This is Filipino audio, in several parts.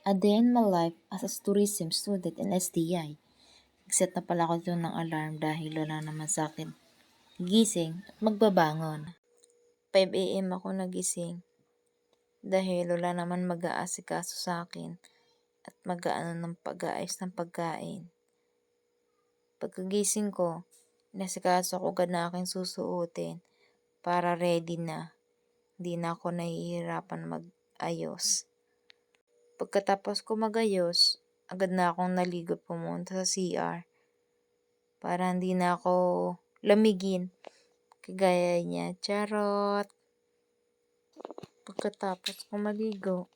A day in my life as a tourism student in STI. Nag-set na pala ako dun ng alarm dahil wala naman sa akin gising at magbabangon. 5 AM ako nagising dahil wala naman mag-aasikaso sa akin at mag-aano ng pag-aayos ng pagkain. Pagkagising ko, inasikaso ko agad na aking susuotin para ready na. Hindi na ako nahihirapan mag-ayos. Pagkatapos ko magayos, agad na akong naligo pumunta sa CR para hindi na ako lamigin. Kagaya niya, charot. Pagkatapos ko maligo,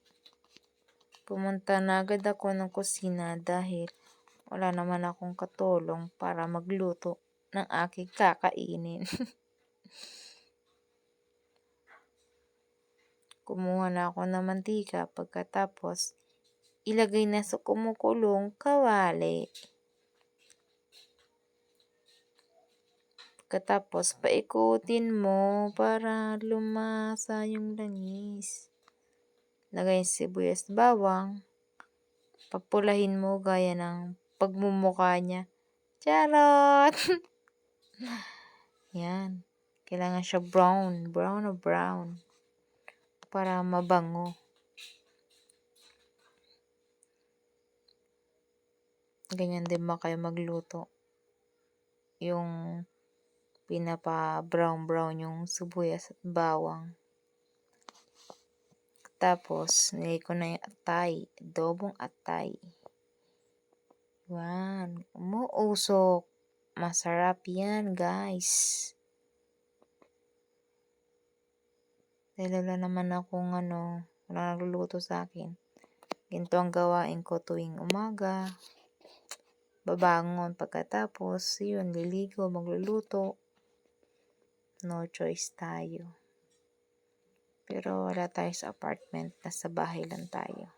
pumunta na agad ako ng kusina dahil wala naman akong katulong para magluto ng aking kakainin. Kumuha na ako ng mantika pagkatapos ilagay na sa kumukulong kawali. Pagkatapos paikutin mo para lumasa yung langis. Lagay sibuyas bawang. Papulahin mo gaya ng pagmumukha niya. Charot! Yan. Kailangan siya brown. Brown na brown. Para mabango. Ganyan din ba kayo magluto? Yung pinapa-brown yung sibuyas at bawang. Tapos, nilagay ko na yung atay. Adobong atay. Yan. Umuusok. Masarap yan, guys. Dahil wala naman akong wala nagluluto sa akin. Ganito ang gawain ko tuwing umaga. Babangon pagkatapos, yun, liligo, magluluto. No choice tayo. Pero wala tayo sa apartment, nasa bahay lang tayo.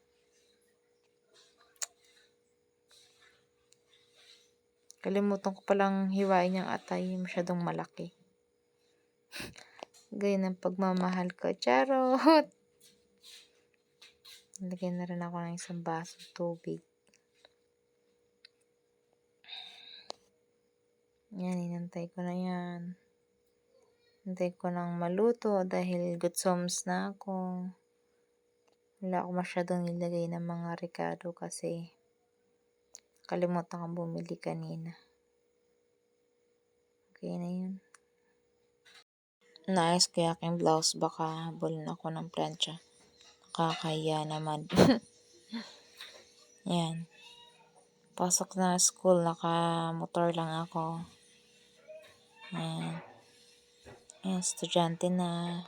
Kalimutan ko palang hiwain yung atay, masyadong malaki. Ganyan ang pagmamahal ko. Charot! Lagyan na rin ako ng isang baso tubig. Yan, inantay ko na yan. Hintay ko nang maluto dahil gutsoms na ako. Wala ako masyadong nilagay ng mga rekado kasi kalimutan kong bumili kanina. Okay na yun. Naayos ko yung aking blouse, baka habulin ako ng plancha. Nakakahiya naman. Yan. Pasok na school, naka-motor lang ako. Yan. Yan, estudyante na.